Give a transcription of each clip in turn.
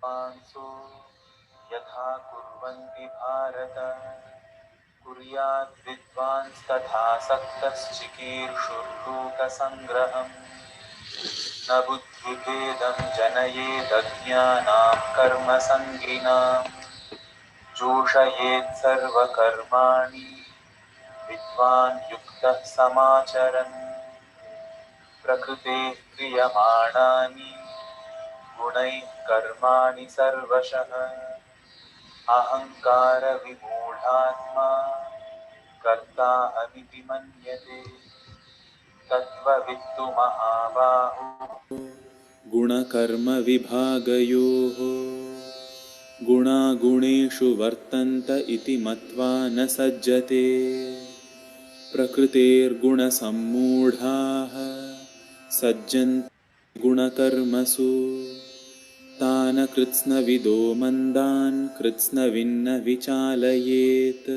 पांसो यथा कुर्वन्ति भारत कुर्यात् विद्वांस्तथा सक्तश्चिकीर्षुर्लोकसंग्रहम् न बुद्धिभेदं जनयेदज्ञानां कर्मसङ्गिनां जोषयेत् सर्वकर्माणि विद्वान् युक्तः समाचरन् प्रकृतेः क्रियमाणानि गुणैः कर्माणि सर्वशः अहंकार विमूढात्मा कर्ताहमिति मन्यते तत्त्ववित्तु महाबाहो गुणकर्म विभागयोः गुणागुणेषु वर्तन्त इति मत्वा न सज्जते प्रकृतेर्गुणसम्मूढाः सज्जन्ते गुणकर्मसु तान् कृत्स्नविदो मन्दान् कृत्स्नविन्न विचालयेत्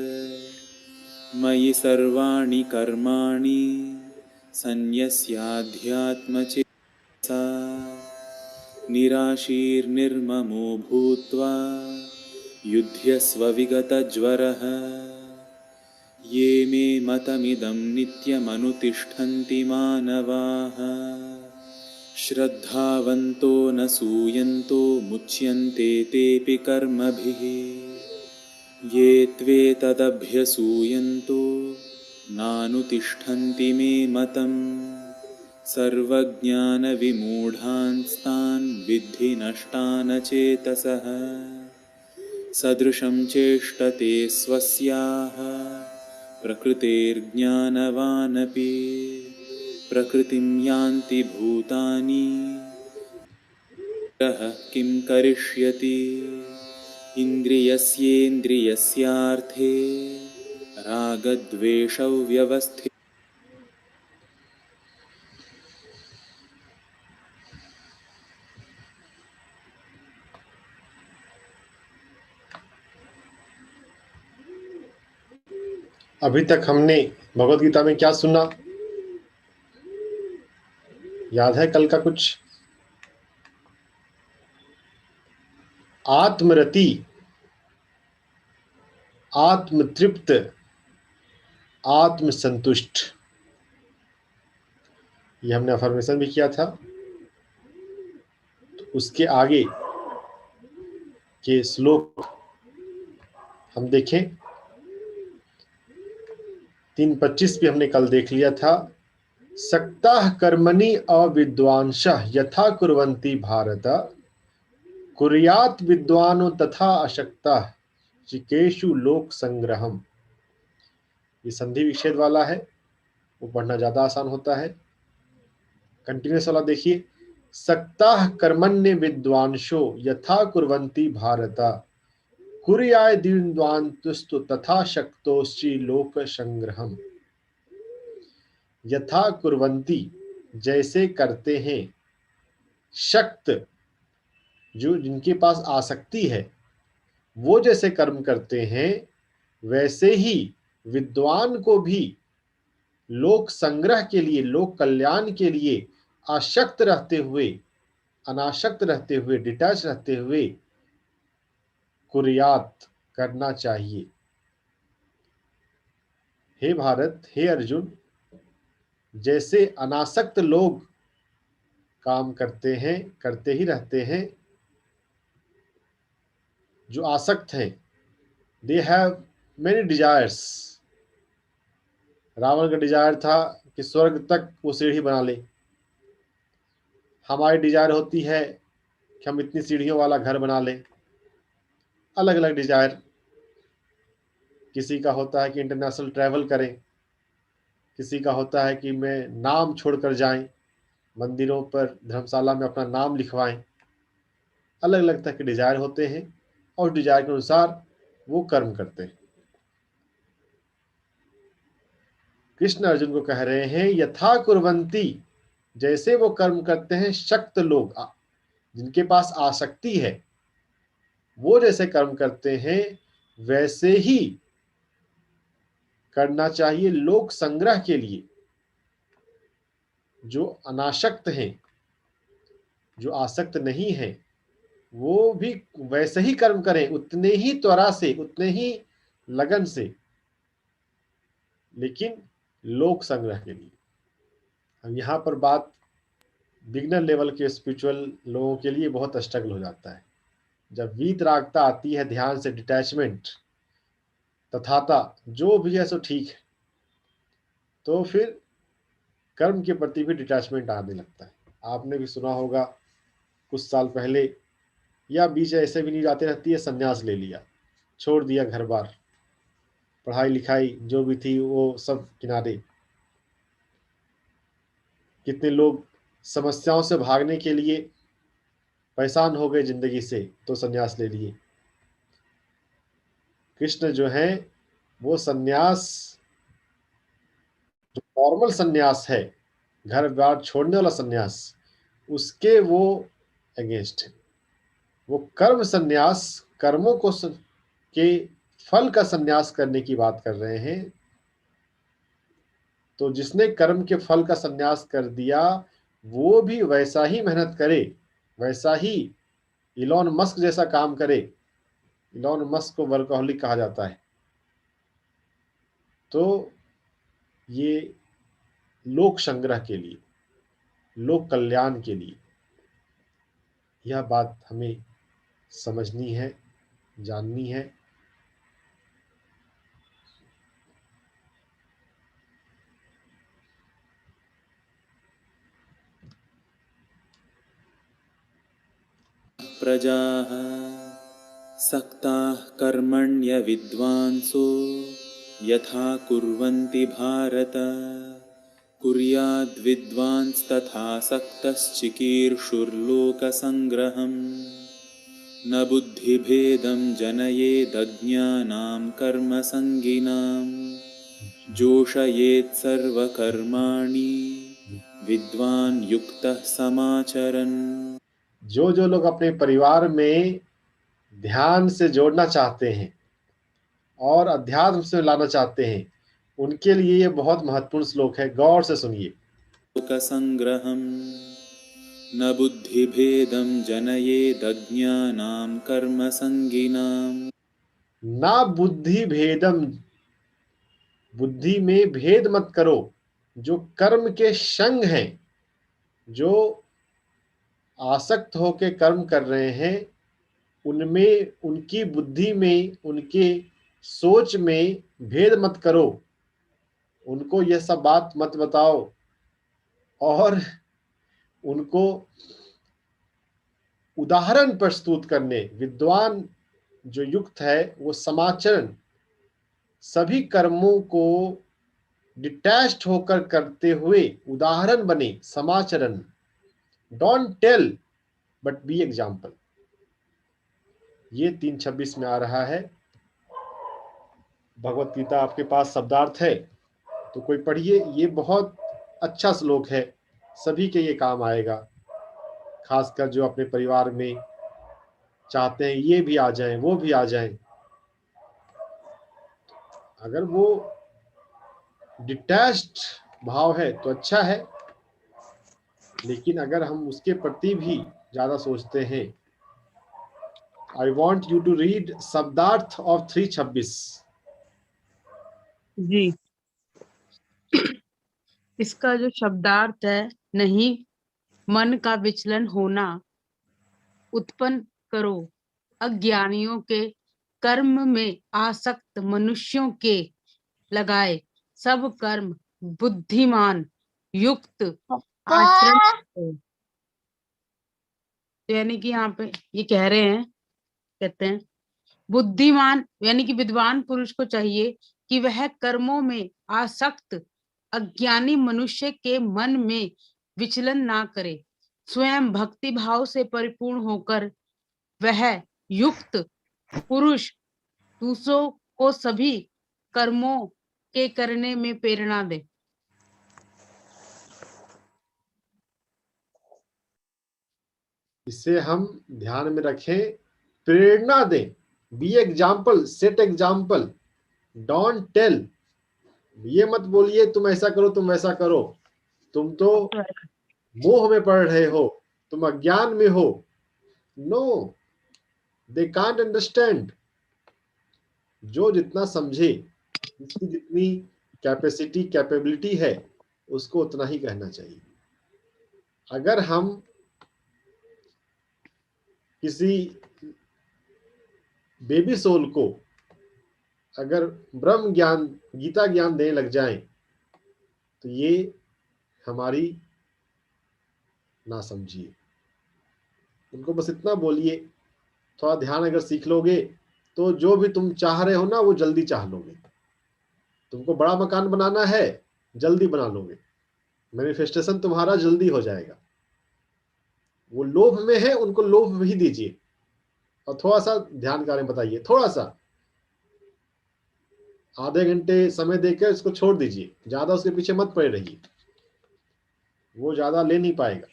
मयि सर्वाणि कर्माणि सन्न्यस्याध्यात्मचेतसा निराशीर्निर्ममो भूत्वा युध्यस्व विगतज्वरः ये मे मतमिदं नित्यमनुतिष्ठन्ति मानवाः श्रद्धावन्तो न सूयन्तो मुच्यन्ते तेऽपि कर्मभिः ये त्वेतदभ्यसूयन्तो नानुतिष्ठन्ति मे मतम् सर्वज्ञानविमूढांस्तान् विद्धि नष्टान् चेतसः सदृशं चेष्टते स्वस्याः प्रकृतेर्ज्ञानवानपि प्रकृतिं यान्ति भूतानि यः किं करिष्यति इन्द्रियस्येन्द्रियस्यार्थे रागद्वेषौ व्यवस्थितः अभी तक हमने भगवत गीता में क्या सुना? याद है कल का कुछ? आत्मरति, आत्मतृप्त, आत्मसंतुष्ट, ये हमने अफर्मेशन भी किया था। तो उसके आगे के श्लोक हम देखें। 3:25 भी हमने कल देख लिया था। सक्ताः कर्मणि अविद्वांसः यथा कुर्वन्ति भारत कुर्यात् विद्वानो तथा अशक्तः चिकेषु लोक संग्रहम। ये संधि विच्छेद वाला है, वो पढ़ना ज्यादा आसान होता है। कंटिन्यूस वाला देखिए। सक्ताः कर्मण्य विद्वांसो यथा कुर्वन्ति भारत कुर्यात् विद्वांस्तु तथा शक्तोश्चि लोक संग्रहम। यथा कुर्वन्ति जैसे करते हैं, शक्त जो जिनके पास आसक्ति है वो जैसे कर्म करते हैं, वैसे ही विद्वान को भी लोक संग्रह के लिए, लोक कल्याण के लिए आसक्त रहते हुए, अनासक्त रहते हुए, डिटैच रहते हुए कुर्यात करना चाहिए। हे भारत, हे अर्जुन, जैसे अनासक्त लोग काम करते हैं, करते ही रहते हैं, जो आसक्त हैं, they have many desires. Ravan का डिजायर था कि स्वर्ग तक वो सीढ़ी बना ले। हमारी डिजायर होती है कि हम इतनी सीढ़ियों वाला घर बना लें। अलग अलग डिजायर। किसी का होता है कि इंटरनेशनल ट्रैवल करें, किसी का होता है कि मैं नाम छोड़कर जाएं, मंदिरों पर, धर्मशाला में अपना नाम लिखवाएं। अलग अलग तरह के डिजायर होते हैं और डिजायर के अनुसार वो कर्म करते हैं। कृष्ण अर्जुन को कह रहे हैं यथा कुर्वन्ति, जैसे वो कर्म करते हैं शक्त लोग, जिनके पास आसक्ति है, वो जैसे कर्म करते हैं वैसे ही करना चाहिए लोक संग्रह के लिए। जो अनासक्त हैं, जो आसक्त नहीं है, वो भी वैसे ही कर्म करें, उतने ही त्वरा से, उतने ही लगन से, लेकिन लोक संग्रह के लिए। अब यहाँ पर बात बिगनर लेवल के स्पिरिचुअल लोगों के लिए बहुत स्ट्रगल हो जाता है। जब वीतरागता आती है, ध्यान से डिटैचमेंट, तथाता जो भी है सो ठीक है, तो फिर कर्म के प्रति भी डिटैचमेंट आने लगता है। आपने भी सुना होगा कुछ साल पहले, या बीच ऐसे भी नहीं जाते रहती है, संन्यास ले लिया, छोड़ दिया घर बार, पढ़ाई लिखाई जो भी थी वो सब किनारे। कितने लोग समस्याओं से भागने के लिए परेशान हो गए जिंदगी से, तो संन्यास ले लिए। कृष्ण जो है वो संन्यास, जो फॉर्मल संन्यास है, घर बार छोड़ने वाला संन्यास, उसके वो अगेंस्ट है। वो कर्म संन्यास, कर्मों को के फल का संन्यास करने की बात कर रहे हैं। तो जिसने कर्म के फल का संन्यास कर दिया, वो भी वैसा ही मेहनत करे, वैसा ही इलॉन मस्क जैसा काम करे। इलॉन मस्क को वर्कहोलिक कहा जाता है। तो ये लोक संग्रह के लिए, लोक कल्याण के लिए यह बात हमें समझनी है, जाननी है। प्रजाः सक्ताः कर्मण्य विद्वांसो यथा कुर्वन्ति भारत कुर्याद् विद्वांस्तथा सक्तश्चिकीर्षुर्लोकसंग्रहम् न बुद्धिभेदं जनयेदज्ञानां कर्मसङ्गिनां जोषयेत् सर्वकर्माणि विद्वान् युक्तः समाचरन्। जो जो लोग अपने परिवार में ध्यान से जोड़ना चाहते हैं और अध्यात्म से लाना चाहते हैं, उनके लिए ये बहुत महत्वपूर्ण श्लोक है। गौर से सुनिए। लोकसंग्रहम् न बुद्धिभेदं जनयेदज्ञानां कर्मसङ्गिनाम्। ना बुद्धि भेदम, बुद्धि में भेद मत करो। जो कर्म के संग हैं, जो आसक्त होकर कर्म कर रहे हैं, उनमें, उनकी बुद्धि में, उनके सोच में भेद मत करो। उनको यह सब बात मत बताओ और उनको उदाहरण प्रस्तुत करने, विद्वान जो युक्त है वो समाचरण, सभी कर्मों को डिटैच्ड होकर करते हुए उदाहरण बने, समाचरण। Don't tell but be example. ये 3:26 में आ रहा है। भगवत गीता आपके पास शब्दार्थ है तो कोई पढ़िए, ये बहुत अच्छा श्लोक है, सभी के ये काम आएगा। खासकर जो अपने परिवार में चाहते हैं ये भी आ जाएं, वो भी आ जाएं। अगर वो डिटैच्ड भाव है तो अच्छा है, लेकिन अगर हम उसके प्रति भी ज्यादा सोचते हैं। I want you to read shabdarth of 3:26। जी, इसका जो शब्दार्थ है, नहीं मन का विचलन होना उत्पन्न करो, अज्ञानियों के कर्म में आसक्त मनुष्यों के लगाए सब कर्म बुद्धिमान युक्त आचरण करो। यानी कि यहाँ पे ये कह रहे हैं, कहते हैं बुद्धिमान यानी कि विद्वान पुरुष को चाहिए कि वह कर्मों में आसक्त अज्ञानी मनुष्य के मन में विचलन ना करे, स्वयं भक्ति भाव से परिपूर्ण होकर वह युक्त पुरुष दूसरों को सभी कर्मों के करने में प्रेरणा दे। इसे हम ध्यान में रखें, प्रेरणा दें। Be example, set example, don't tell. ये मत बोलिए तुम ऐसा करो, तुम वैसा करो, तुम तो मोह में पड़ रहे हो, तुम अज्ञान में हो। No, they can't understand. जो जितना समझे, जिसकी जितनी कैपेसिटी कैपेबिलिटी है, उसको उतना ही कहना चाहिए। अगर हम किसी बेबी सोल को अगर ब्रह्म ज्ञान, गीता ज्ञान देने लग जाएं, तो ये हमारी ना समझिए। उनको बस इतना बोलिए, थोड़ा ध्यान अगर सीख लोगे तो जो भी तुम चाह रहे हो ना, वो जल्दी चाह लोगे। तुमको बड़ा मकान बनाना है, जल्दी बना लोगे। मैनिफेस्टेशन तुम्हारा जल्दी हो जाएगा। वो लोभ में है, उनको लोभ भी दीजिए, और थोड़ा सा ध्यान कार्य बताइए। थोड़ा सा आधे घंटे समय देकर इसको छोड़ दीजिए, ज्यादा उसके पीछे मत पड़े रहिए, वो ज्यादा ले नहीं पाएगा।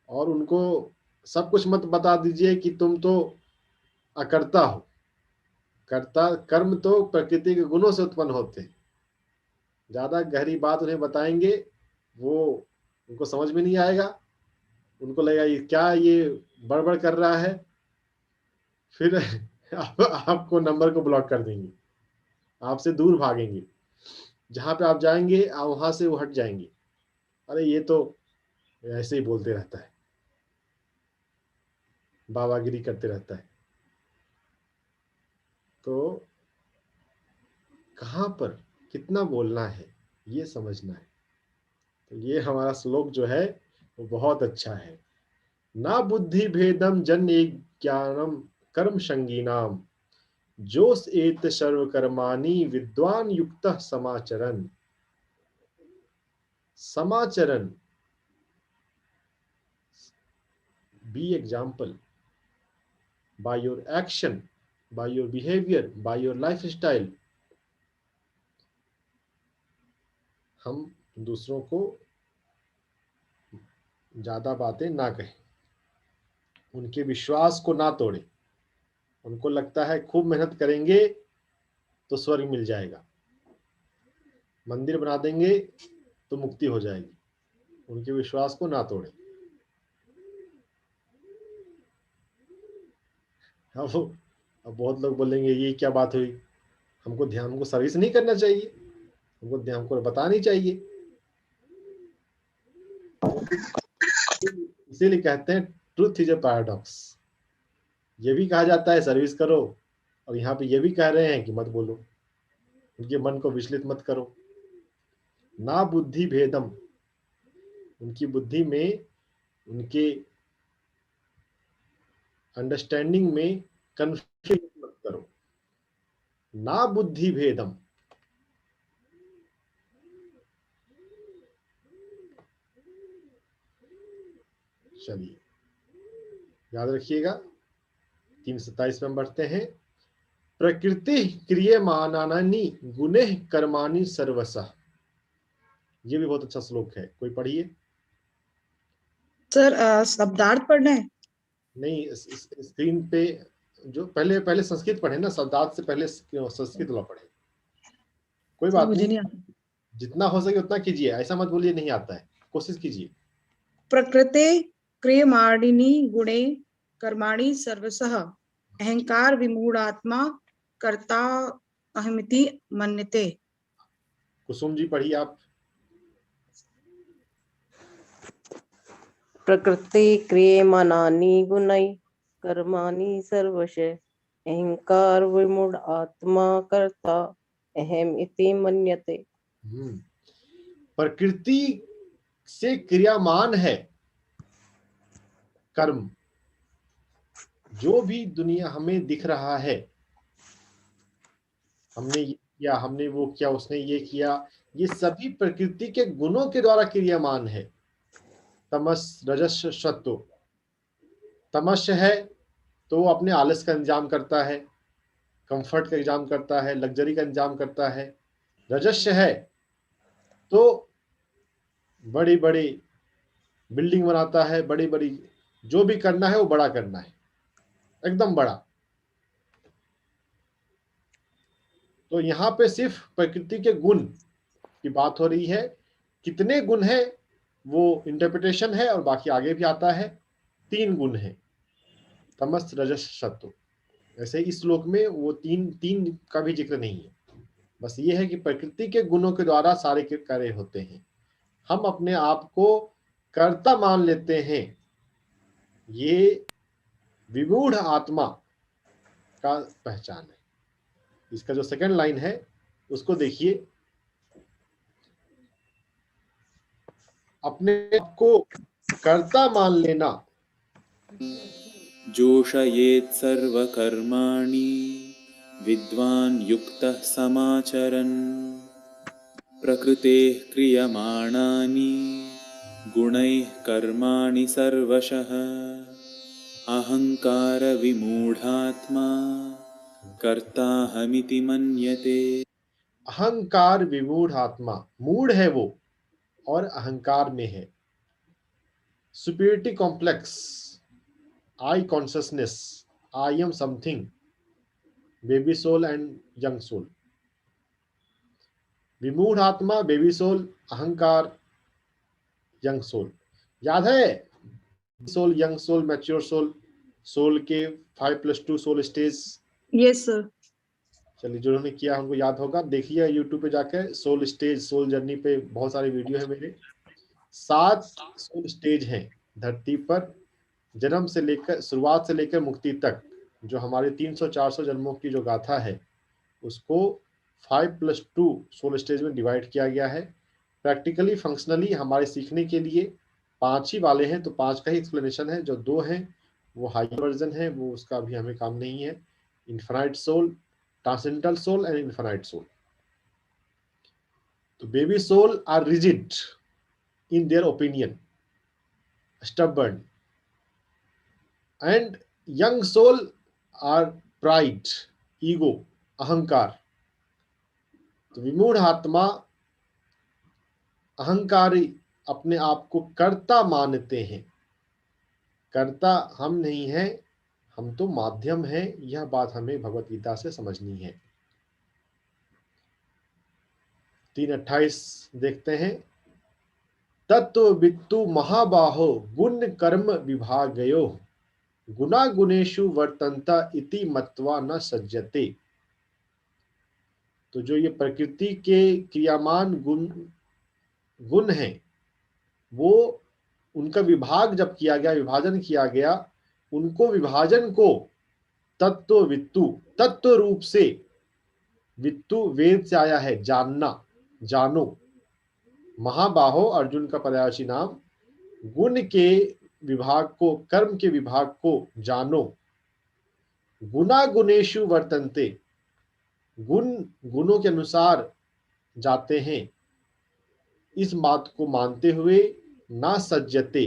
और उनको सब कुछ मत बता दीजिए कि तुम तो अकर्ता हो। कर्ता, कर्म तो प्रकृति के गुणों से उत्पन्न होते हैं। ज्यादा गहरी बात उन्हें बताएंगे, वो उनको समझ में नहीं आएगा। उनको लगेगा ये क्या, ये बड़बड़ कर रहा है, फिर आपको नंबर को ब्लॉक कर देंगे, आपसे दूर भागेंगे। जहां पे आप जाएंगे वहां से वो हट जाएंगे। अरे ये तो ऐसे ही बोलते रहता है, बाबागिरी करते रहता है। तो कहां पर कितना बोलना है, ये समझना है। तो ये हमारा श्लोक जो है वो बहुत अच्छा है। ना बुद्धि भेदम जन एक ज्ञानम कर्म संगीनाम, जोस एत सर्व कर्माणि विद्वान युक्त समाचरण। समाचरण, be example by your action, by your behavior, by your lifestyle। हम दूसरों को ज्यादा बातें ना कहें, उनके विश्वास को ना तोड़ें। उनको लगता है खूब मेहनत करेंगे तो स्वर्ग मिल जाएगा, मंदिर बना देंगे तो मुक्ति हो जाएगी, उनके विश्वास को ना तोड़ें। अब बहुत लोग बोलेंगे ये क्या बात हुई, हमको सर्विस नहीं करना चाहिए, हमको बतानी चाहिए। इसीलिए कहते हैं ट्रूथ इज ए पैराडॉक्स। ये भी कहा जाता है सर्विस करो, और यहाँ पे ये भी कह रहे हैं कि मत बोलो, उनके मन को विचलित मत करो। ना बुद्धि भेदम, उनकी बुद्धि में, उनके अंडरस्टैंडिंग में कंफ्यूज मत करो। ना बुद्धि भेदम, चलिए याद रखिएगा। 327 में बढ़ते हैं। प्रकृति क्रियमाणानि गुणे कर्माणि सर्वशः। ये भी बहुत अच्छा श्लोक है, कोई पढ़िए। सर शब्दार्थ पढ़ना है? नहीं, स्क्रीन पे जो पहले संस्कृत पढ़े ना, शब्दार्थ से पहले संस्कृत लो पढ़े। कोई बात मुझे नहीं, नहीं आता। जितना हो सके उतना कीजिए, ऐसा मत बोलिए नहीं आता है, कोशिश कीजिए। प्रकृते क्रियमाणिनि गुणे कर्माणि सर्वशः अहंकार विमूढ़ात्मा कर्ता अहमिति मन्यते। कुसुम जी पढ़िए आप। प्रकृति क्रियमाणानि गुणै कर्माणि सर्वशः अहंकार विमूढ़ आत्मा कर्ता अहम इति मन्यते। प्रकृति से क्रियामान है कर्म, जो भी दुनिया हमें दिख रहा है, हमने ये किया, हमने वो किया, उसने ये किया, ये सभी प्रकृति के गुणों के द्वारा क्रियामान है। तमस रजस सत्व। तमस है तो वो अपने आलस का इंतजाम करता है, कंफर्ट का इंतजाम करता है, लग्जरी का इंतजाम करता है। रजस्य है तो बड़ी बड़ी बिल्डिंग बनाता है, बड़ी बड़ी जो भी करना है वो बड़ा करना है, एकदम बड़ा। तो यहाँ पे सिर्फ प्रकृति के गुण की बात हो रही है। कितने गुण है वो इंटरप्रिटेशन है, और बाकी आगे भी आता है। 3 गुण है। तमस रजस सत्व। ऐसे इस श्लोक में वो तीन तीन का भी जिक्र नहीं है, बस ये है कि प्रकृति के गुणों के द्वारा सारे कार्य होते हैं। हम अपने आप को कर्ता मान लेते हैं, ये विमूढ़ आत्मा का पहचान है। इसका जो सेकंड लाइन है उसको देखिए, अपने आप को कर्ता मान लेना। जोषयेत् सर्वकर्माणि विद्वान् युक्तः समाचरन् प्रकृतेः क्रियमाणानि गुणैः कर्माणि सर्वशः अहंकार विमूढ़ात्मा कर्ताहमिति मन्यते। अहंकार विमूढ़ आत्मा, मूढ़ है वो और अहंकार में है। Superiority complex, I consciousness, I am something, baby soul and young soul. विमूढ़ आत्मा, बेबी सोल, अहंकार, यंग सोल। याद है soul, young soul, mature soul, soul के 5+2 सोल स्टेज। Yes sir. चलिए, जिन्होंने किया हमको याद होगा, देखिए यूट्यूब पे जाकर सोल स्टेज, सोल जर्नी पे बहुत सारे वीडियो है मेरे। 7 सोल स्टेज हैं धरती पर, जन्म से लेकर, शुरुआत से लेकर मुक्ति तक। जो हमारे 300-400 जन्मों की जो गाथा है उसको 5+2 सोल स्टेज में डिवाइड किया गया है। प्रैक्टिकली फंक्शनली हमारे सीखने के लिए 5 ही वाले हैं, तो 5 का ही एक्सप्लेनेशन है। जो 2 हैं वो हाई वर्जन है, वो उसका अभी हमें काम नहीं है। Infinite soul, transcendental soul and infinite soul. तो baby soul are rigid in their opinion, stubborn, and young soul are pride, ego, अहंकार। तो विमूढ़ आत्मा, अहंकारी, अपने आप को कर्ता मानते हैं। कर्ता हम नहीं हैं, हम तो माध्यम हैं। यह बात हमें भगवत गीता से समझनी है। 3:28 देखते हैं। तत्व वित्तु महाबाहो गुण कर्म विभागयो गुना गुणेषु वर्तन्ता इति मत्वा न सज्जते। तो जो ये प्रकृति के क्रियामान गुण हैं, वो उनका विभाग जब किया गया, विभाजन किया गया, उनको विभाजन को तत्व वित्तु, तत्व रूप से, वित्तु वेद से आया है, जानना, जानो। महाबाहो अर्जुन का पर्यायवाची नाम। गुण के विभाग को, कर्म के विभाग को जानो। गुना गुणेषु वर्तन्ते, गुण गुणों के अनुसार जाते हैं। इस बात को मानते हुए ना सज्जते,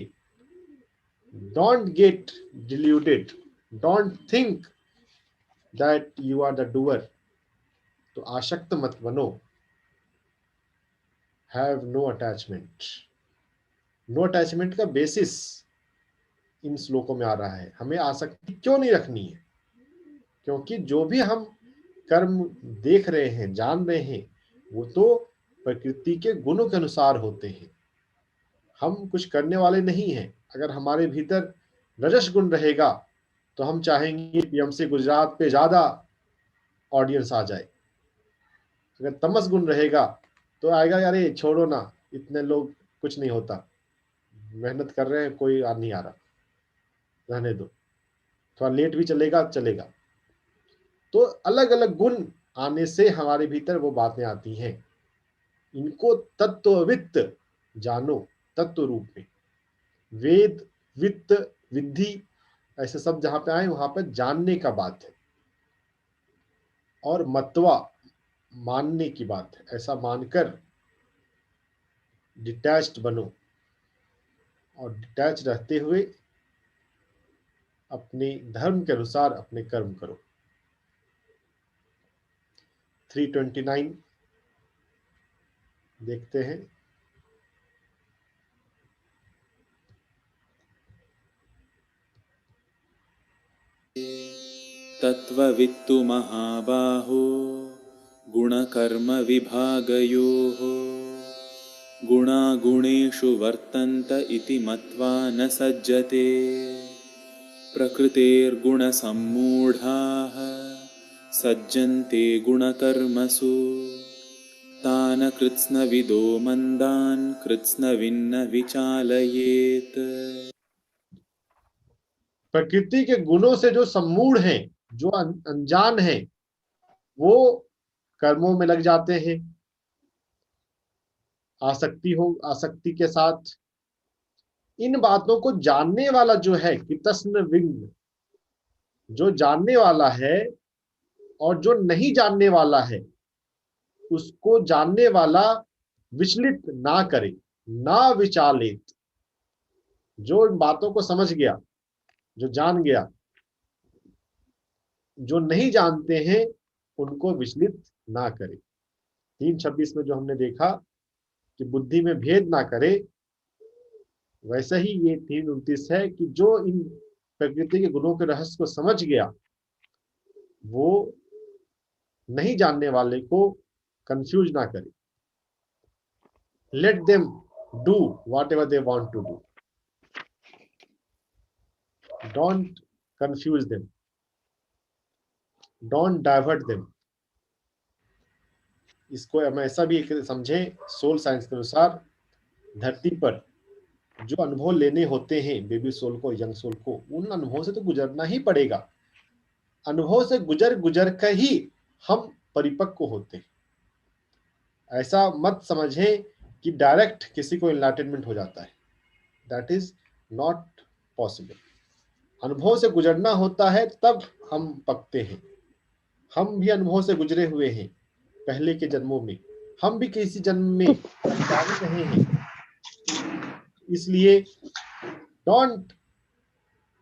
don't get diluted, don't think that you are the doer. तो आसक्त मत बनो। Have no attachment. No attachment का बेसिस इन श्लोकों में आ रहा है। हमें आसक्ति क्यों नहीं रखनी है? क्योंकि जो भी हम कर्म देख रहे हैं, जान रहे हैं, वो तो प्रकृति के गुणों के अनुसार होते हैं। हम कुछ करने वाले नहीं हैं। अगर हमारे भीतर रजस गुण रहेगा तो हम चाहेंगे कि हमसे गुजरात पे ज्यादा ऑडियंस आ जाए। अगर तमस गुण रहेगा तो आएगा, अरे छोड़ो ना, इतने लोग, कुछ नहीं होता, मेहनत कर रहे हैं, कोई नहीं आ रहा, रहने दो, थोड़ा लेट भी चलेगा, चलेगा। तो अलग अलग गुण आने से हमारे भीतर वो बातें आती हैं। इनको तत्ववित्त जानो, तत्व रूप में। वेद, वित्त, विधि, ऐसे सब जहां पे आए वहां पर जानने का बात है। और मत्वा, मानने की बात है। ऐसा मानकर डिटैच्ड बनो, और डिटैच रहते हुए अपने धर्म के अनुसार अपने कर्म करो। 329 देखते हैं। तत्त्ववित्तु महाबाहो गुणकर्म विभागयोः गुणागुणेषु वर्तन्त इति मत्वा न सज्जते प्रकृतेर्गुणसम्मूढाः सज्जन्ते गुणकर्मसु तान् कृत्स्नविदो मन्दान् कृत्स्नविन्न विचालयेत्। प्रकृति के गुणों से जो सम्मूढ़ हैं, जो अनजान हैं, वो कर्मों में लग जाते हैं आसक्ति के साथ। इन बातों को जानने वाला जो है कृतस्न विघ्न, जो जानने वाला है और जो नहीं जानने वाला है, उसको जानने वाला विचलित ना करे, ना विचालित। जो इन बातों को समझ गया, जो जान गया, जो नहीं जानते हैं उनको विचलित ना करे। 3:26 में जो हमने देखा कि बुद्धि में भेद ना करे, वैसे ही ये 3:29 है कि जो इन प्रकृति के गुणों के रहस्य को समझ गया, वो नहीं जानने वाले को कंफ्यूज ना करे। Let them do whatever they want to do, don't confuse them, don't divert them. इसको हम ऐसा भी समझें, सोल साइंस के अनुसार धरती पर जो अनुभव लेने होते हैं बेबी सोल को, यंग सोल को, उन अनुभवों से तो गुजरना ही पड़ेगा। अनुभव से गुजर कर ही हम परिपक्व होते हैं। ऐसा मत समझें कि डायरेक्ट किसी को एनलाइटनमेंट हो जाता है, दैट इज नॉट पॉसिबल। अनुभव से गुजरना होता है, तब हम पकते हैं। हम भी अनुभव से गुजरे हुए हैं पहले के जन्मों में, हम भी किसी जन्म में जान रहे हैं। इसलिए डोंट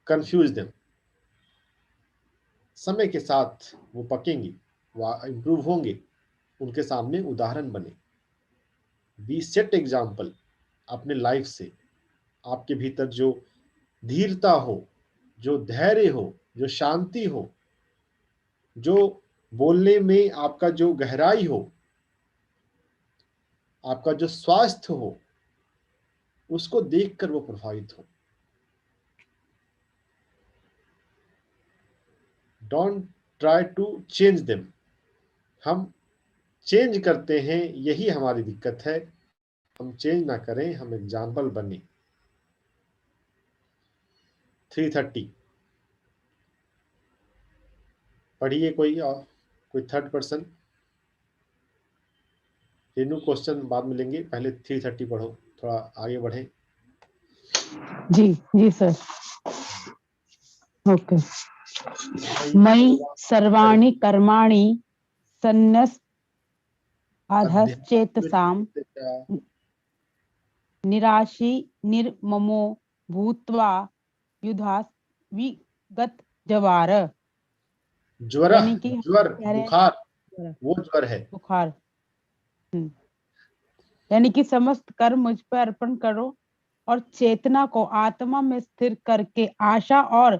कंफ्यूज देम। समय के साथ वो पकेंगे, वो इम्प्रूव होंगे, उनके सामने उदाहरण बने। बी सेट एग्जाम्पल अपने लाइफ से। आपके भीतर जो धीरता हो, जो धैर्य हो, जो शांति हो, जो बोलने में आपका जो गहराई हो, आपका जो स्वास्थ्य हो, उसको देखकर वो प्रभावित हो। Don't try to change them. हम चेंज करते हैं, यही हमारी दिक्कत है। हम चेंज ना करें, हम एग्जाम्पल बने। 3:30 पढ़िए कोई थर्ड पर्सन। रेनू क्वेश्चन बाद में लेंगे, पहले 3:30 पढ़ो, थोड़ा आगे बढ़े। जी सर। ओके। मयि सर्वाणि कर्माणि सन्न्यस्त अधश्चेतसां निराशी निर्ममो भूत्वा युधास् विगत जवार। ज्वर, यानी कि ज्वर, बुखार, वो ज्वर है। बुखार। यानी कि समस्त कर्म मुझ पर अर्पण करो और चेतना को आत्मा में स्थिर करके आशा और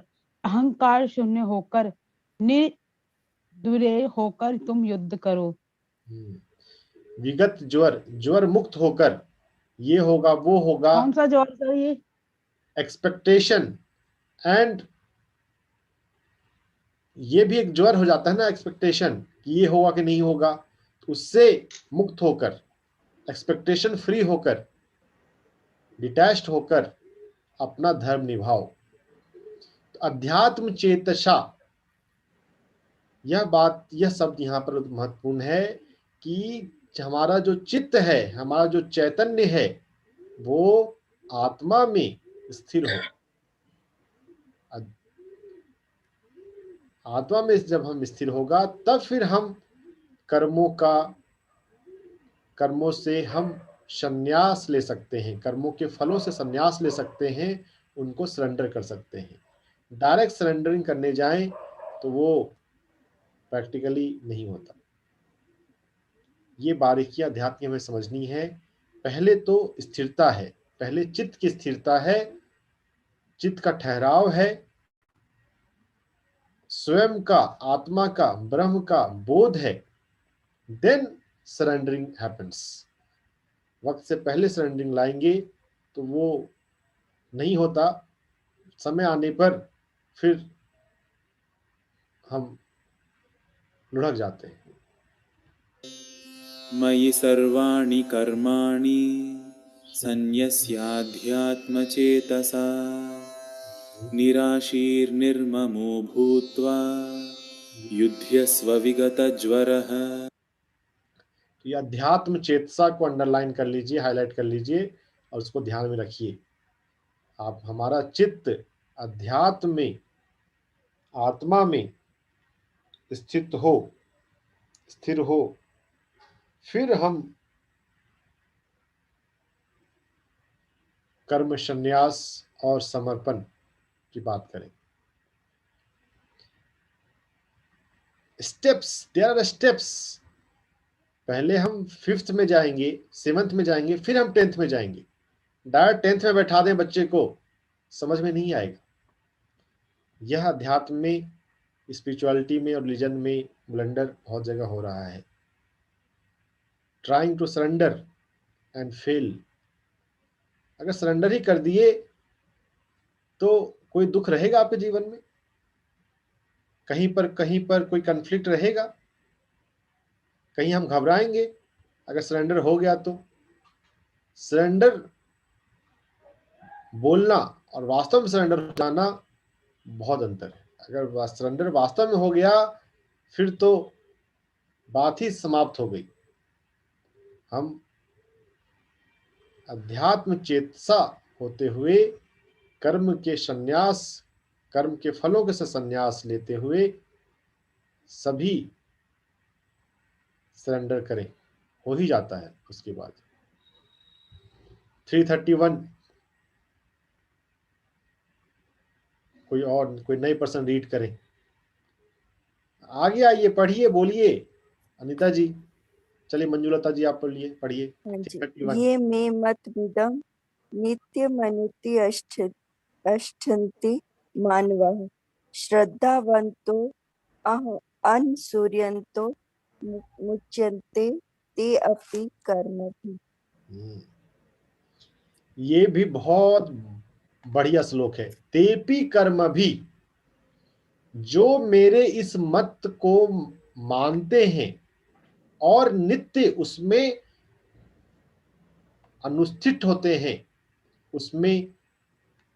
अहंकार शून्य होकर निर्दुरे होकर तुम युद्ध करो। विगत ज्वर, ज्वर मुक्त होकर, ये होगा वो होगा। कौन सा ज्वर सर ये? एक्सपेक्टेशन। एंड ये भी एक ज्वर हो जाता है ना, एक्सपेक्टेशन कि ये होगा कि नहीं होगा। उससे मुक्त होकर, एक्सपेक्टेशन फ्री होकर, डिटैच्ड होकर अपना धर्म निभाओ। अध्यात्म चेतसा, यह शब्द यहाँ पर महत्वपूर्ण है कि हमारा जो चित्त है, हमारा जो चैतन्य है, वो आत्मा में स्थिर हो। आत्मा में जब हम स्थिर होगा, तब फिर हम कर्मों से हम संन्यास ले सकते हैं, कर्मों के फलों से संन्यास ले सकते हैं, उनको सरेंडर कर सकते हैं। डायरेक्ट सरेंडरिंग करने जाएं तो वो प्रैक्टिकली नहीं होता। ये बारीकियां अध्यात्म की हमें समझनी है। पहले तो स्थिरता है, पहले चित्त की स्थिरता है, चित्त का ठहराव है, स्वयं का, आत्मा का, ब्रह्म का बोध है, देन सरेंडरिंग हैपेंस। वक्त से पहले सरेंडरिंग लाएंगे तो वो नहीं होता। समय आने पर फिर हम लुढ़क जाते हैं। मयि सर्वाणि कर्माणि सन्न्यस्याध्यात्मचेतसा निराशीर्निर्ममो भूत्वा युध्यस्व विगतज्वरः। ये अध्यात्म चेतसा को अंडरलाइन कर लीजिए, हाईलाइट कर लीजिए और उसको ध्यान में रखिए। आप हमारा चित्त अध्यात्म में, आत्मा में स्थित हो, स्थिर हो, फिर हम कर्म संन्यास और समर्पण की बात करें। Steps, there are steps. पहले हम 5th में जाएंगे, 7th में जाएंगे, फिर हम 10th में जाएंगे। डायरेक्ट 10th में बैठा दें बच्चे को, समझ में नहीं आएगा। यह अध्यात्म में, स्पिरिचुअलिटी में और रिलीजन में ब्लंडर बहुत जगह हो रहा है। Trying to surrender and fail. अगर सरेंडर ही कर दिए तो कोई दुख रहेगा आपके जीवन में? कहीं पर कोई कन्फ्लिक्ट रहेगा? कहीं हम घबराएंगे अगर सरेंडर हो गया तो? सरेंडर बोलना और वास्तव में सरेंडर हो जाना बहुत अंतर है। अगर सरेंडर वास्तव में हो गया फिर तो बात ही समाप्त हो गई। हम अध्यात्म चेतसा होते हुए कर्म के संन्यास, कर्म के फलों के से संन्यास लेते हुए सभी सरेंडर करें, हो ही जाता है। उसके बाद 331 कोई नई पर्सन रीड करें। आगे आइए, पढ़िए, बोलिए अनिता जी। चलिए मंजुलता जी आप पढ़िए। हाँ जी। 331। ये मे मतमिदं नित्यमनुति अष्ठन्ति मानवः श्रद्धावन्तो अनसूयन्तो मुच्यन्ते ते अपि कर्मभिः। ये भी बहुत बढ़िया श्लोक है। तेपि कर्म भी, जो मेरे इस मत को मानते हैं और नित्य उसमें अनुष्ठित होते हैं, उसमें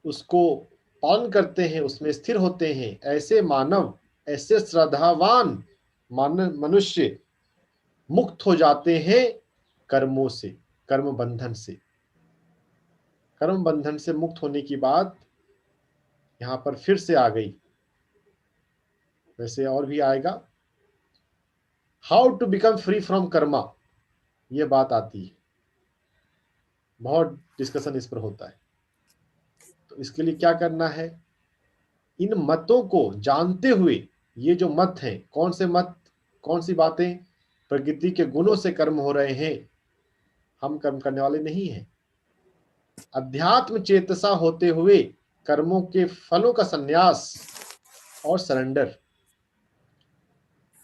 उसको पालन करते हैं, उसमें स्थिर होते हैं, ऐसे मानव, ऐसे श्रद्धावान मनुष्य मुक्त हो जाते हैं कर्मों से, कर्म बंधन से। कर्म बंधन से मुक्त होने की बात यहां पर फिर से आ गई, वैसे और भी आएगा। How to become free from karma, ये बात आती है, बहुत डिस्कशन इस पर होता है। तो इसके लिए क्या करना है? इन मतों को जानते हुए, ये जो मत हैं, कौन से मत, कौन सी बातें? प्रकृति के गुणों से कर्म हो रहे हैं, हम कर्म करने वाले नहीं हैं। अध्यात्म चेतसा होते हुए कर्मों के फलों का संन्यास और सरेंडर,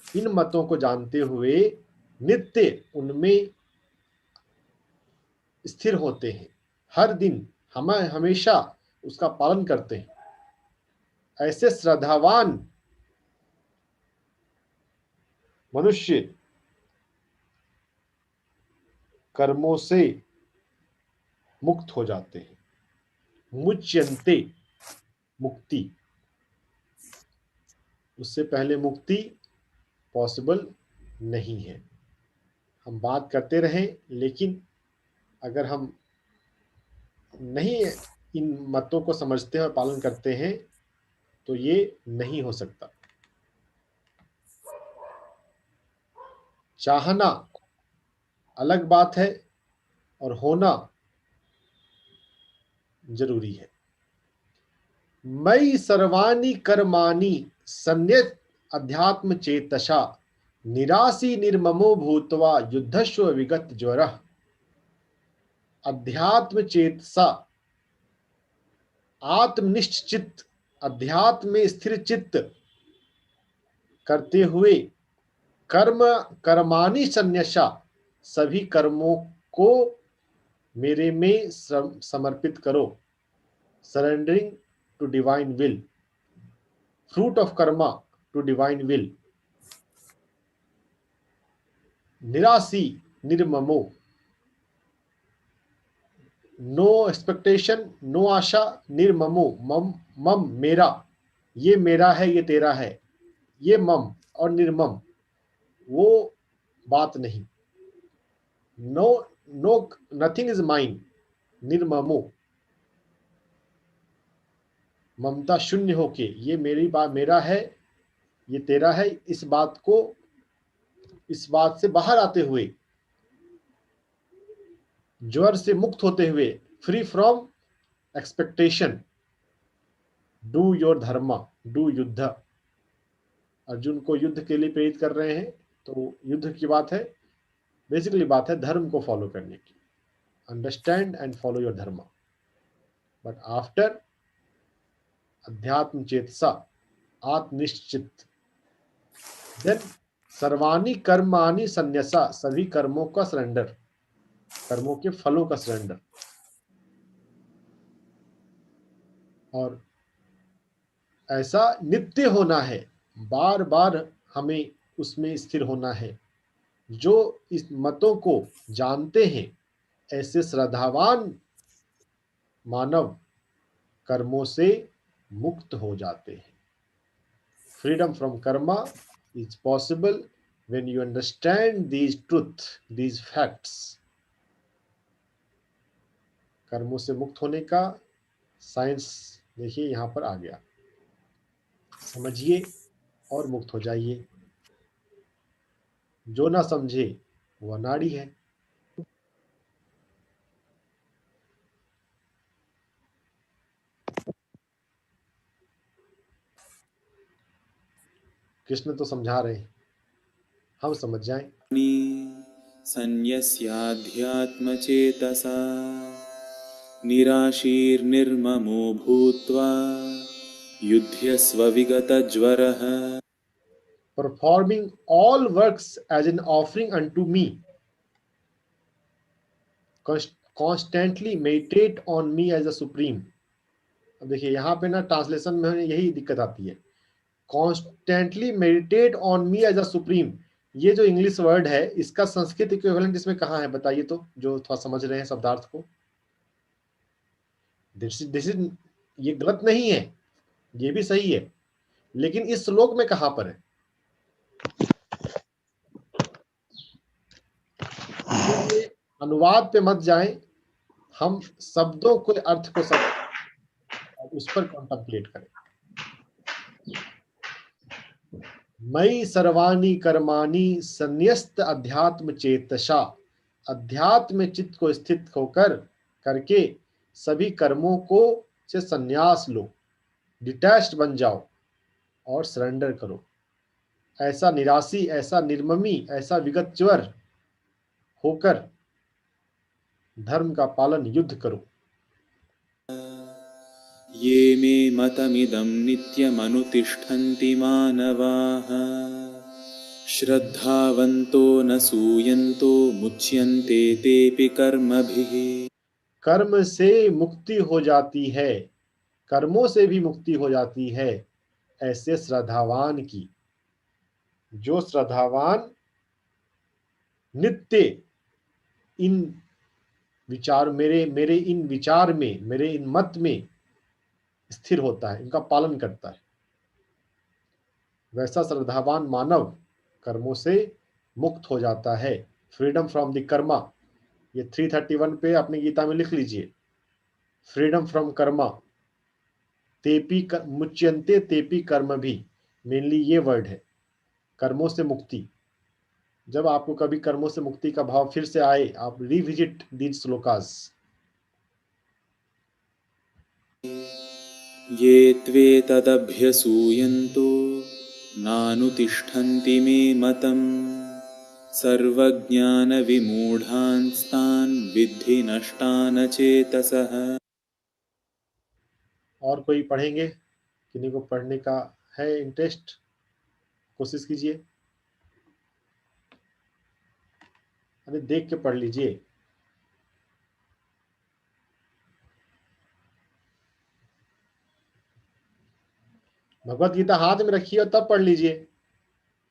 इन मतों को जानते हुए नित्य उनमें स्थिर होते हैं, हर दिन हमेशा उसका पालन करते हैं। ऐसे श्रद्धावान मनुष्य कर्मों से मुक्त हो जाते हैं। मुच्यन्ते, मुक्ति। उससे पहले मुक्ति पॉसिबल नहीं है। हम बात करते रहें, लेकिन अगर हम नहीं इन मतों को समझते हैं और पालन करते हैं तो ये नहीं हो सकता। चाहना अलग बात है और होना जरूरी है। मयि सर्वाणि कर्माणि सन्न्यस्य अध्यात्म चेतसा निराशी निर्ममो भूत्वा युद्धस्व विगत ज्वरः। अध्यात्म चेतसा, आत्मनिष्ठ चित्त, अध्यात्म में स्थिर चित्त करते हुए कर्माणि संन्यसा, सभी कर्मों को मेरे में समर्पित करो। Surrendering to divine will. fruit of karma to divine will. Nirasi nirmamo, no expectation, no आशा, निर्ममो, मम मेरा, ये मेरा है, ये तेरा है, ये मम, और निर्मम वो बात नहीं. नो नथिंग इज माइन, निर्ममो, ममता शून्य होके, ये मेरी बात, मेरा है, ये तेरा है, इस बात से बाहर आते हुए, ज्वर से मुक्त होते हुए, free from expectation, do your धर्म, डू युद्ध. अर्जुन को युद्ध के लिए प्रेरित कर रहे हैं, तो युद्ध की बात है, बेसिकली बात है धर्म को फॉलो करने की. अंडरस्टैंड एंड फॉलो योर धर्म. बट आफ्टर अध्यात्म चेतसा, आत्मनिश्चित, देन सर्वाणी कर्माणि संन्यासा, सभी कर्मों का सरेंडर, कर्मों के फलों का सरेंडर. और ऐसा नित्य होना है, बार बार हमें उसमें स्थिर होना है. जो इस मतों को जानते हैं, ऐसे श्रद्धावान मानव कर्मों से मुक्त हो जाते हैं. Freedom from Karma is possible when you understand these truth, these facts. कर्मों से मुक्त होने का साइंस देखिए यहां पर आ गया. समझिए और मुक्त हो जाइए. जो ना समझे वह नाड़ी है. कृष्ण तो समझा रहे हैं, हम समझ जाएं. संन्यस्याध्यात्मचेतसा निराशीर्निर्ममो भूत्वा युध्यस्व विगतज्वरः. Performing all works as an offering unto me, constantly meditate on me as a supreme. अब देखिए यहाँ पे ना ट्रांसलेशन में यही दिक्कत आती है. Constantly meditate on me as a supreme, ये जो इंग्लिश वर्ड है, इसका संस्कृत इक्विवेलेंट इसमें कहाँ है बताइए तो, जो थोड़ा समझ रहे हैं शब्दार्थ को. दिस इज ये गलत नहीं है, ये भी सही है, लेकिन इस श्लोक में कहां पर है? ये अनुवाद पे मत जाएं, हम शब्दों के अर्थ को सब उस पर कॉन्टेम्पलेट करें. मयि सर्वाणि कर्माणि संन्यस्त अध्यात्म चेतसा, अध्यात्म में चित्त को स्थित होकर करके सभी कर्मों को से संन्यास लो, डिटैच्ड बन जाओ और सरेंडर करो. ऐसा निराशी, ऐसा निर्ममी, ऐसा विगतज्वर होकर धर्म का पालन युद्ध करो. ये मे मतमिदं नित्यमनुतिष्ठन्ति मानवाः श्रद्धावन्तो न सूयन्तो मुच्यन्ते तेऽपि कर्मभिः. कर्म से मुक्ति हो जाती है, कर्मों से भी मुक्ति हो जाती है ऐसे श्रद्धावान की. जो श्रद्धावान नित्य इन विचार, मेरे इन विचार में, मेरे इन मत में स्थिर होता है, इनका पालन करता है, वैसा श्रद्धावान मानव कर्मों से मुक्त हो जाता है. फ्रीडम फ्रॉम द कर्मा, ये 331 पे अपनी गीता में लिख लीजिए. फ्रीडम फ्रॉम कर्मा, तेपी मुच्यन्ते तेपी कर्म भी, मेनली ये वर्ड है, कर्मों से मुक्ति. जब आपको कभी कर्मों से मुक्ति का भाव फिर से आए, आप रिविजिट दीज श्लोकास. ये त्वेतदभ्यसूयन्तो नानुतिष्ठन्ति मे मतम् सर्वज्ञानविमूढांस्तान् विद्धि नष्टान चेतसः. और कोई पढ़ेंगे? किन्हीं को पढ़ने का है इंटरेस्ट? कोशिश कीजिए, अरे देख के पढ़ लीजिए. भगवत गीता हाथ में रखिए और तब पढ़ लीजिए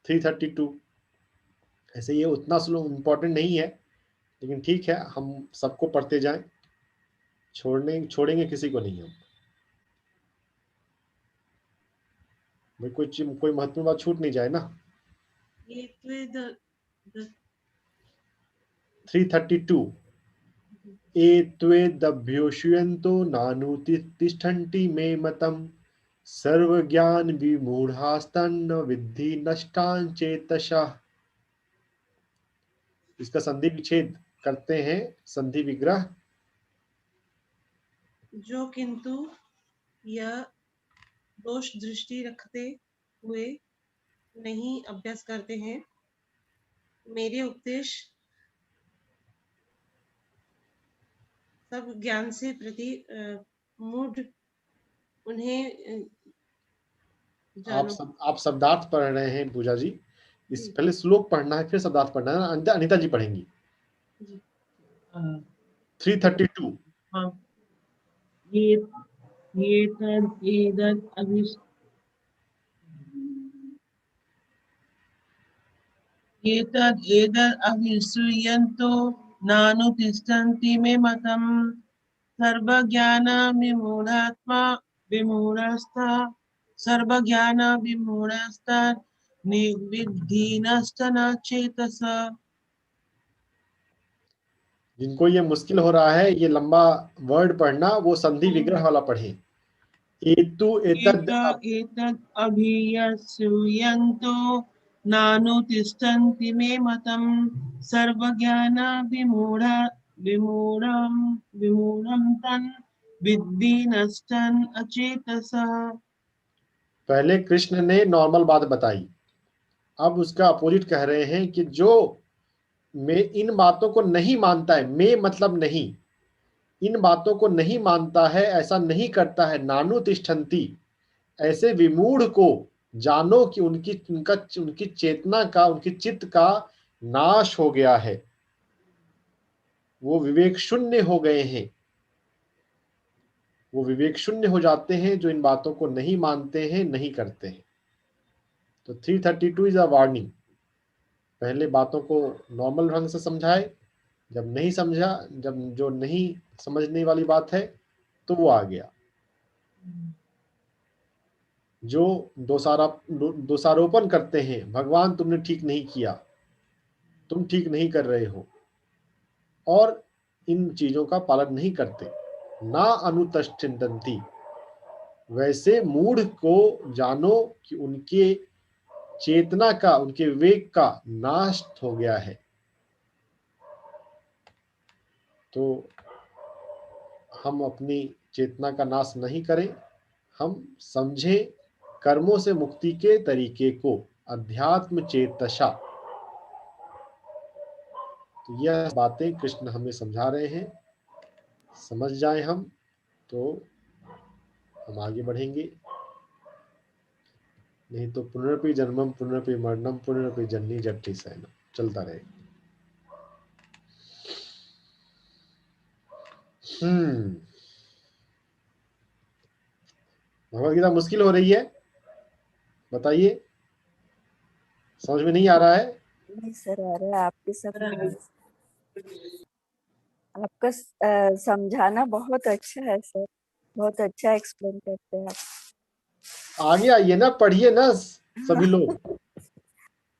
332। ऐसे ये उतना स्लो इम्पोर्टेंट नहीं है, लेकिन ठीक है, हम सबको पढ़ते जाएं, छोड़ेंगे किसी को नहीं हम। भाई कोई महत्वपूर्ण बात छूट नहीं जाए ना। 332 एत्वेदभ्योष्यन्तो नानुतिष्ठन्ति मे मतम् सर्वज्ञान विमूढ़ास्तन्न विद्धि नष्टान चेतसः। इसका संधि विच्छेद करते हैं, संधि विग्रह। जो किंतु यह दोष दृष्टि रखते हुए नहीं अभ्यास करते हैं, मेरे उपदेश सब ज्ञान से प्रति मूढ़ उन्हें जानो। आप शब्दार्थ पढ़ रहे हैं पूजा जी, इस पहले श्लोक पढ़ना है फिर शब्दार्थ पढ़ना है ना। अनिता जी पढ़ेंगी 332। हाँ, एतद् नानुतिष्ठन्ति मे मतम् सर्वज्ञान विमूढात्मा विमूढस्ता सर्वज्ञान विमूढस्ता निविद्धि नष्ट न चेतस। जिनको ये मुश्किल हो रहा है ये लंबा वर्ड पढ़ना, वो संधि विग्रह वाला पढ़े। एतद् अभियस्यन्तो नानुतिष्ठन्ति मे मतम् सर्वज्ञान विमूढं तन् विद्धि नष्टं अचेतसः। पहले कृष्ण ने नॉर्मल बात बताई, अब उसका अपोजिट कह रहे हैं कि जो मैं इन बातों को नहीं मानता है, मैं मतलब नहीं, इन बातों को नहीं मानता है, ऐसा नहीं करता है, नानुतिष्ठन्ति, ऐसे विमूढ़ को जानो कि उनकी चेतना का, उनकी चित्त का नाश हो गया है, वो विवेक शून्य हो गए हैं। वो विवेक शून्य हो जाते हैं जो इन बातों को नहीं मानते हैं, नहीं करते हैं। तो 332 इज अ वार्निंग। पहले बातों को नॉर्मल ढंग से समझाए, जब नहीं समझा, जब जो नहीं समझने वाली बात है तो वो आ गया। जो दोषारोपण करते हैं, भगवान तुमने ठीक नहीं किया, तुम ठीक नहीं कर रहे हो, और इन चीजों का पालन नहीं करते, ना अनुतिष्ठन्ति, वैसे मूढ़ को जानो कि उनके चेतना का, उनके विवेक का नाश हो गया है। तो हम अपनी चेतना का नाश नहीं करें, हम समझें कर्मों से मुक्ति के तरीके को, अध्यात्म चेतसा। तो यह बातें कृष्ण हमें समझा रहे हैं, समझ जाए हम तो हम आगे बढ़ेंगे, नहीं तो पुनरपि जन्मम पुनरपि मरणम पुनरपि जननी जट्टी सैनम चलता रहेगा। भगवद गीता मुश्किल हो रही है, बताइए, समझ में नहीं आ रहा है? नहीं सर, आ रहा है आपके सब। आपका समझाना बहुत अच्छा है सर, बहुत अच्छा एक्सप्लेन करते हैं आप। आगे आइए ना, पढ़िए ना सभी लोग।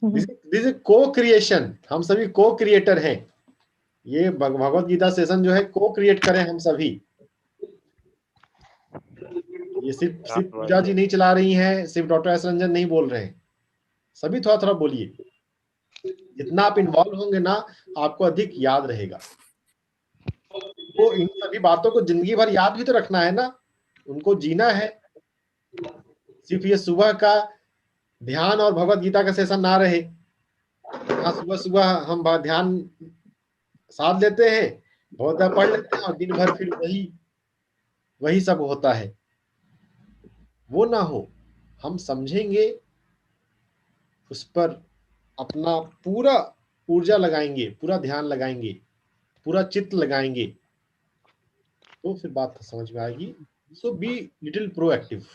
दिस इज को क्रिएशन, हम सभी को क्रिएटर हैं। ये भगवत गीता सेशन जो है को क्रिएट करें हम सभी। ये सिर्फ पूजा जी नहीं चला रही हैं, सिर्फ डॉक्टर एस रंजन नहीं बोल रहे हैं, सभी थोड़ा थोड़ा बोलिए। जितना आप इन्वॉल्व होंगे ना, आपको अधिक याद रहेगा। वो इन सभी बातों को जिंदगी भर याद भी तो रखना है ना, उनको जीना है। सिर्फ ये सुबह का ध्यान और भगवत गीता का सेशन ना रहे, सुबह सुबह हम ध्यान साध लेते हैं, बहुत पढ़ लेते हैं और दिन भर फिर वही सब होता है, वो ना हो। हम समझेंगे, उस पर अपना पूरा ऊर्जा लगाएंगे, पूरा ध्यान लगाएंगे, पूरा चित्त लगाएंगे, तो फिर बात समझ में आएगी। सो बी लिटिल प्रोएक्टिव।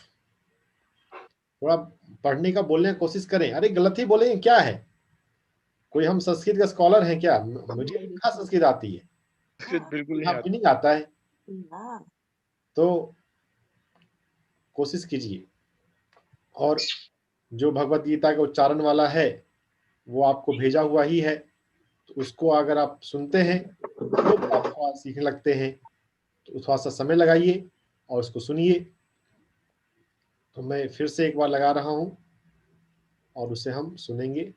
थोड़ा पढ़ने का बोलने की कोशिश करें। अरे गलत ही बोलेंगे क्या है, कोई हम संस्कृत का स्कॉलर हैं क्या? मुझे कहाँ संस्कृत आती है, बिल्कुल नहीं यहाँ आता। मीनिंग आता है। हाँ, तो कोशिश कीजिए, और जो भगवत गीता का उच्चारण वाला है वो आपको भेजा हुआ ही है, तो उसको अगर आप सुनते हैं तो आप थोड़ा सीखने लगते हैं, तो थोड़ा सा समय लगाइए और उसको सुनिए। तो मैं फिर से एक बार लगा रहा हूँ और उसे हम सुनेंगे।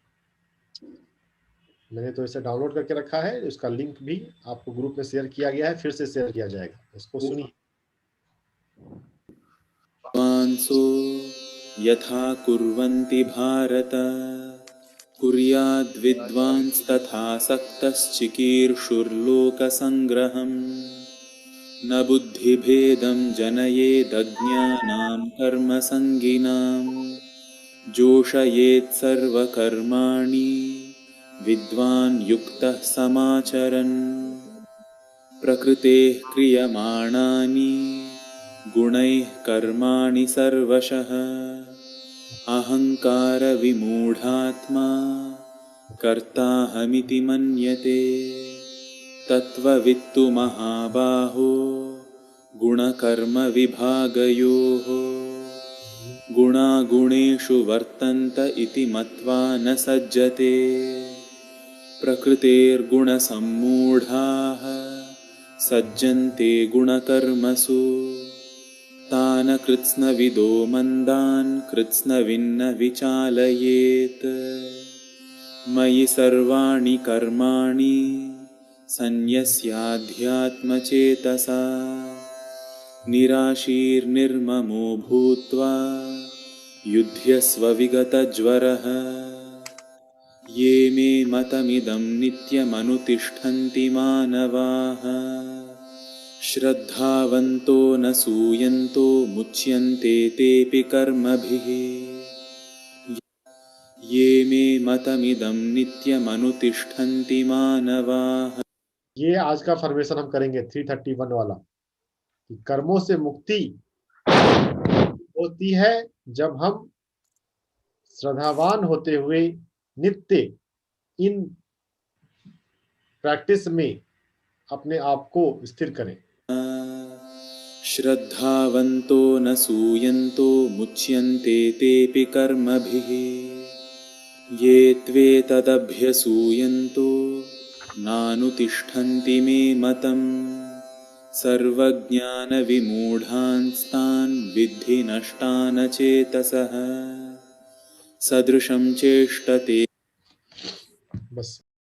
मैंने तो इसे डाउनलोड करके रखा है, उसका लिंक भी आपको ग्रुप में शेयर किया गया है, फिर से शेयर किया जाएगा, उसको सुनिए। विद्वांसो यथा कुर्वन्ति भारत कुर्याद् विद्वांस्तथा सक्तश्चिकीर्षुर्लोकसङ्ग्रहम् न बुद्धिभेदं जनयेदज्ञानां कर्मसङ्गिनां जोषयेत् सर्वकर्माणि विद्वान् युक्तः समाचरन् प्रकृतेः क्रियमाणानि गुणैः कर्माणि सर्वशः अहङ्कारविमूढात्मा कर्ताहमिति मन्यते तत्त्ववित्तु महाबाहो गुणकर्मविभागयोः गुणागुणेषु वर्तन्त इति मत्वा न सज्जते प्रकृतेर्गुणसम्मूढाः सज्जन्ते गुणकर्मसु तान् कृत्स्नविदो मन्दान् कृत्स्नविन्न विचालयेत् मयि सर्वाणि कर्माणि सन्न्यस्याध्यात्मचेतसा निराशीर्निर्ममो भूत्वा युध्यस्व विगतज्वरः ये मे मतमिदं नित्यमनुतिष्ठन्ति मानवाः श्रद्धावन्तो न सूयन्तो मुच्यन्ते तेऽपि कर्मभिः ये मे मतमिदं नित्यमनुतिष्ठन्ति मानवाः। ये आज का फॉर्मेशन हम करेंगे 331 वाला, कि कर्मों से मुक्ति होती है जब हम श्रद्धावान होते हुए नित्य इन प्रैक्टिस में अपने आप को स्थिर करें। श्रद्धावन्तो न सूयन्तो मुच्यन्ते तेऽपि कर्मभिः ये त्वेतदभ्यसूयन्तो नानुतिष्ठन्ति मे मतम् सर्वज्ञानविमूढांस्तान् विद्धि नष्टान् चेतसः सदृशं चेष्टते। बस